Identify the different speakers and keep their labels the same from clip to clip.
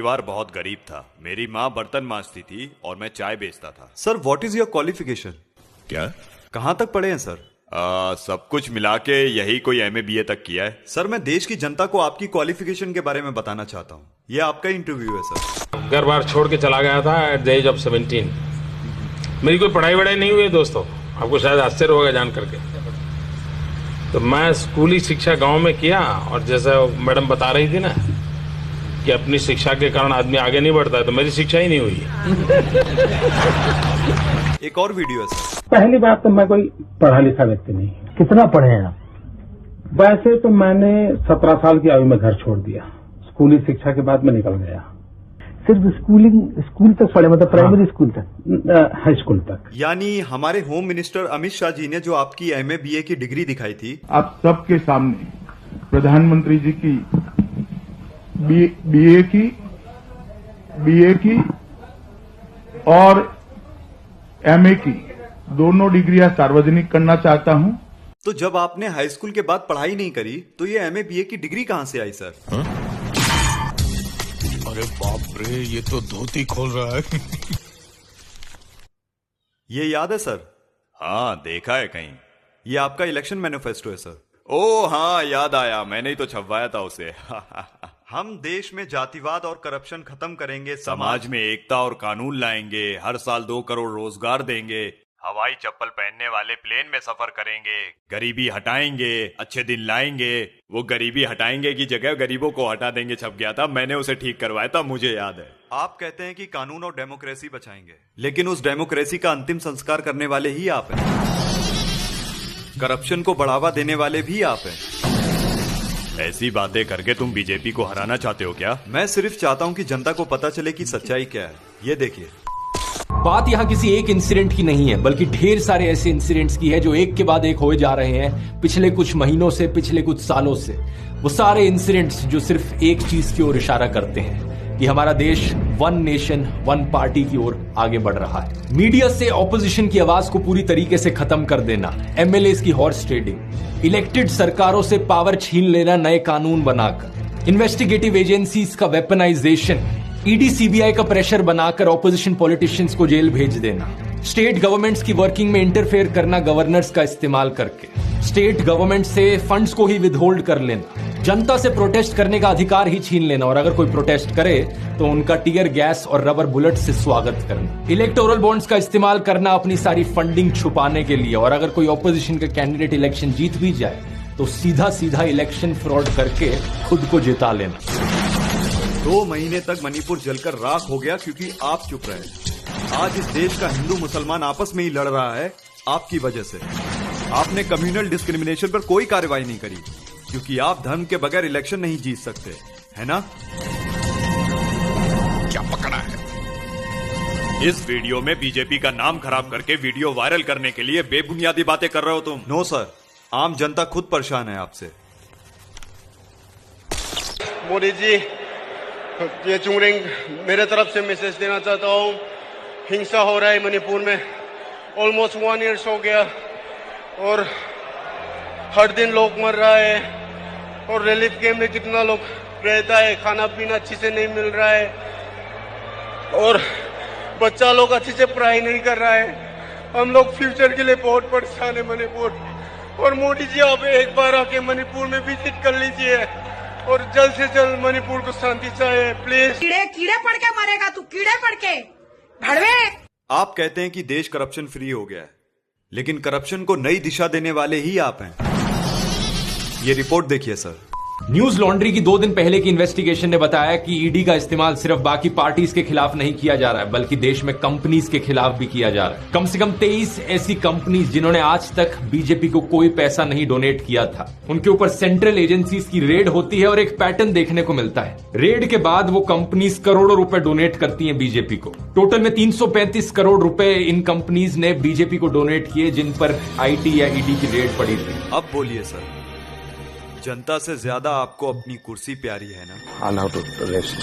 Speaker 1: परिवार बहुत गरीब था। मेरी माँ बर्तन मांजती थी और मैं चाय बेचता था।
Speaker 2: Sir what is your qualification?
Speaker 1: क्या?
Speaker 2: कहाँ तक पढ़े हैं सर?
Speaker 1: सब कुछ मिला के यही कोई MA BA तक किया है।
Speaker 2: सर मैं देश की जनता को आपकी क्वालिफिकेशन के बारे में बताना चाहता हूँ। ये आपका इंटरव्यू है सर।
Speaker 3: घर बार छोड़ के चला गया था एट द एज ऑफ 17। मेरी कोई पढ़ाई वढ़ाई नहीं हुई दोस्तों, आपको शायद आश्चर्य होगा जान करके। तो मैं स्कूली शिक्षा गांव में किया, और जैसा मैडम बता रही थी ना कि अपनी शिक्षा के कारण आदमी आगे नहीं बढ़ता है, तो मेरी शिक्षा ही नहीं हुई है।
Speaker 2: एक और वीडियो है सर।
Speaker 4: पहली बात तो मैं कोई पढ़ा लिखा व्यक्ति नहीं।
Speaker 5: कितना पढ़े हैं आप?
Speaker 4: वैसे तो मैंने 17 साल की आयु में घर छोड़ दिया। स्कूली शिक्षा के बाद मैं निकल गया।
Speaker 5: सिर्फ स्कूल तक पढ़े, मतलब प्राइमरी स्कूल तक?
Speaker 4: हाई स्कूल तक।
Speaker 2: यानी हमारे होम मिनिस्टर अमित शाह जी ने जो आपकी MA BA की डिग्री दिखाई थी,
Speaker 6: आप सबके सामने प्रधानमंत्री जी की BA की और MA की दोनों डिग्रियां सार्वजनिक करना चाहता हूं।
Speaker 2: तो जब आपने हाई स्कूल के बाद पढ़ाई नहीं करी तो ये MA BA की डिग्री कहाँ से आई सर?
Speaker 7: अरे बाप रे, ये तो धोती खोल रहा है।
Speaker 2: ये याद है सर?
Speaker 1: हाँ, देखा है कहीं।
Speaker 2: ये आपका इलेक्शन मैनिफेस्टो है सर।
Speaker 1: ओ हाँ, याद आया, मैंने ही तो छपवाया था उसे।
Speaker 2: हम देश में जातिवाद और करप्शन खत्म करेंगे,
Speaker 1: समाज में एकता और कानून लाएंगे, हर साल 2 करोड़ रोजगार देंगे, हवाई चप्पल पहनने वाले प्लेन में सफर करेंगे, गरीबी हटाएंगे, अच्छे दिन लाएंगे। वो गरीबी हटाएंगे की जगह गरीबों को हटा देंगे छप गया था, मैंने उसे ठीक करवाया था, मुझे याद है।
Speaker 2: आप कहते हैं कि कानून और डेमोक्रेसी बचाएंगे, लेकिन उस डेमोक्रेसी का अंतिम संस्कार करने वाले ही आप हैं। करप्शन को बढ़ावा देने वाले भी आप हैं।
Speaker 1: ऐसी बातें करके तुम बीजेपी को हराना चाहते हो क्या?
Speaker 2: मैं सिर्फ चाहता हूं कि जनता को पता चले कि सच्चाई क्या है। ये देखिए,
Speaker 8: बात यहाँ किसी एक इंसिडेंट की नहीं है, बल्कि ढेर सारे ऐसे इंसिडेंट्स की है जो एक के बाद एक होए जा रहे हैं पिछले कुछ महीनों से, पिछले कुछ सालों से। वो सारे इंसिडेंट्स जो सिर्फ एक चीज की ओर इशारा करते हैं कि हमारा देश वन नेशन वन पार्टी की ओर आगे बढ़ रहा है। मीडिया से ऑपोजिशन की आवाज को पूरी तरीके से खत्म कर देना, MLAs की हॉर्स ट्रेडिंग, इलेक्टेड सरकारों से पावर छीन लेना नए कानून बनाकर, इन्वेस्टिगेटिव एजेंसीज का वेपनाइजेशन, ED CBI का प्रेशर बनाकर ऑपोजिशन पॉलिटिशियंस को जेल भेज देना, स्टेट गवर्नमेंट्स की वर्किंग में इंटरफेयर करना गवर्नर्स का इस्तेमाल करके, स्टेट गवर्नमेंट से फंड्स को ही विदहोल्ड कर लेना, जनता से प्रोटेस्ट करने का अधिकार ही छीन लेना, और अगर कोई प्रोटेस्ट करे तो उनका टीयर गैस और रबर बुलेट से स्वागत करना, इलेक्टोरल बॉन्ड्स का इस्तेमाल करना अपनी सारी फंडिंग छुपाने के लिए, और अगर कोई ऑपोजिशन का कैंडिडेट इलेक्शन जीत भी जाए तो सीधा सीधा इलेक्शन फ्रॉड करके खुद को जिता लेना।
Speaker 2: 2 महीने तक मणिपुर जलकर राख हो गया क्योंकि आप चुप रहे। आज इस देश का हिंदू मुसलमान आपस में ही लड़ रहा है आपकी वजह से। आपने कम्युनल डिस्क्रिमिनेशन पर कोई कार्रवाई नहीं करी क्योंकि आप धर्म के बगैर इलेक्शन नहीं जीत सकते, है ना?
Speaker 7: क्या पकड़ा है?
Speaker 1: इस वीडियो में बीजेपी का नाम खराब करके वीडियो वायरल करने के लिए बेबुनियादी बातें कर रहे हो तुम।
Speaker 2: नो सर, आम जनता खुद परेशान है आपसे।
Speaker 9: मोदी जी, ये चुंगरिंग मेरे तरफ से मैसेज देना चाहता हूँ। हिंसा हो रहा है मणिपुर में, ऑलमोस्ट 1 ईयर हो गया, और हर दिन लोग मर रहा है, और रिलीफ कैंप में कितना लोग रहता है, खाना पीना अच्छे से नहीं मिल रहा है, और बच्चा लोग अच्छे से पढ़ाई नहीं कर रहा है। हम लोग फ्यूचर के लिए बहुत परेशान है मणिपुर। और मोदी जी, आप एक बार आके मणिपुर में विजिट कर लीजिए और जल्द से जल्द मणिपुर को शांति चाहिए, प्लीज।
Speaker 10: कीड़े पड़ के मरेगा तू, कीड़े पड़ के भड़वे।
Speaker 2: आप कहते हैं कि देश करप्शन फ्री हो गया है, लेकिन करप्शन को नई दिशा देने वाले ही आप हैं। ये रिपोर्ट देखिए सर।
Speaker 8: न्यूज लॉन्ड्री की 2 दिन पहले की इन्वेस्टिगेशन ने बताया कि ईडी का इस्तेमाल सिर्फ बाकी पार्टीज के खिलाफ नहीं किया जा रहा है, बल्कि देश में कंपनीज के खिलाफ भी किया जा रहा है। कम से कम 23 ऐसी कंपनीज जिन्होंने आज तक बीजेपी को कोई पैसा नहीं डोनेट किया था, उनके ऊपर सेंट्रल एजेंसीज की रेड होती है और एक पैटर्न देखने को मिलता है। रेड के बाद वो कंपनीज करोड़ों रुपए डोनेट करती है बीजेपी को। टोटल में 335 करोड़ रुपए इन कंपनीज ने बीजेपी को डोनेट किए जिन पर IT या ED की रेड पड़ी थी।
Speaker 2: अब बोलिए सर, जनता से ज्यादा आपको अपनी कुर्सी प्यारी है ना?
Speaker 4: Allow to rest.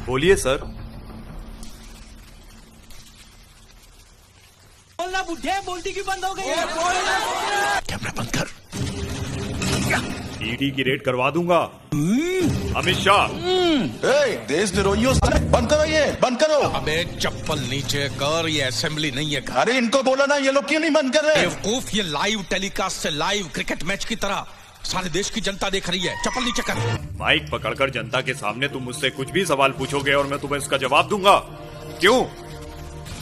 Speaker 2: बोलिए सर।
Speaker 10: बोलना बुढ़े, बोलती क्यों बंद हो गई?
Speaker 7: कैमरा बंद कर।
Speaker 1: ईडी की रेड करवा दूंगा। अमित शाह,
Speaker 7: देशद्रोहियों बंद करो, ये बंद करो। अबे चप्पल नीचे कर, ये असेंबली नहीं है। अरे इनको बोला ना, ये लोग क्यों नहीं बंद कर रहे? बेवकूफ, ये लाइव टेलीकास्ट से लाइव क्रिकेट मैच की तरह सारे देश की जनता देख रही है। चप्पल नीचे कर।
Speaker 1: माइक पकड़कर जनता के सामने तुम मुझसे कुछ भी सवाल पूछोगे और मैं तुम्हें इसका जवाब दूंगा। क्यों?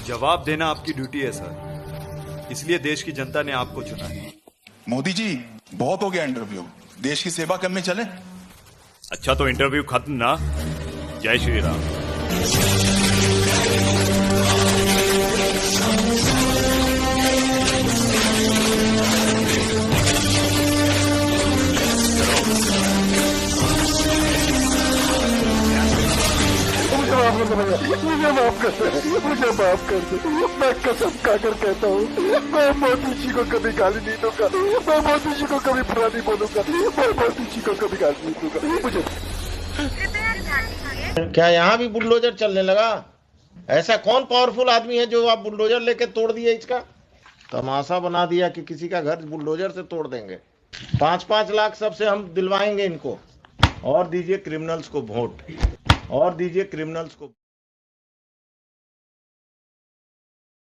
Speaker 2: जवाब देना आपकी ड्यूटी है सर, इसलिए देश की जनता ने आपको चुना है।
Speaker 7: मोदी जी, बहुत हो गया इंटरव्यू, देश की सेवा करने चले।
Speaker 1: अच्छा तो इंटरव्यू खत्म ना। जय श्री राम।
Speaker 11: मुझे माफ कर दे, मुझे माफ कर दे। मैं कसम खाकर कहता हूँ, मैं मोदी जी को कभी गाली नहीं दूंगा, मैं मोदी जी को कभी बुरा नहीं बोलूंगा, मैं मोदी जी को कभी गाली नहीं दूंगा। मुझे
Speaker 12: क्या यहाँ भी बुलडोजर चलने लगा? ऐसा कौन पावरफुल आदमी है जो आप बुलडोजर लेके तोड़ दिए? इसका तमाशा बना दिया कि किसी का घर बुलडोजर से तोड़ देंगे। 5-5 लाख सबसे हम दिलवाएंगे इनको। और दीजिए क्रिमिनल्स को वोट, और दीजिए क्रिमिनल्स को।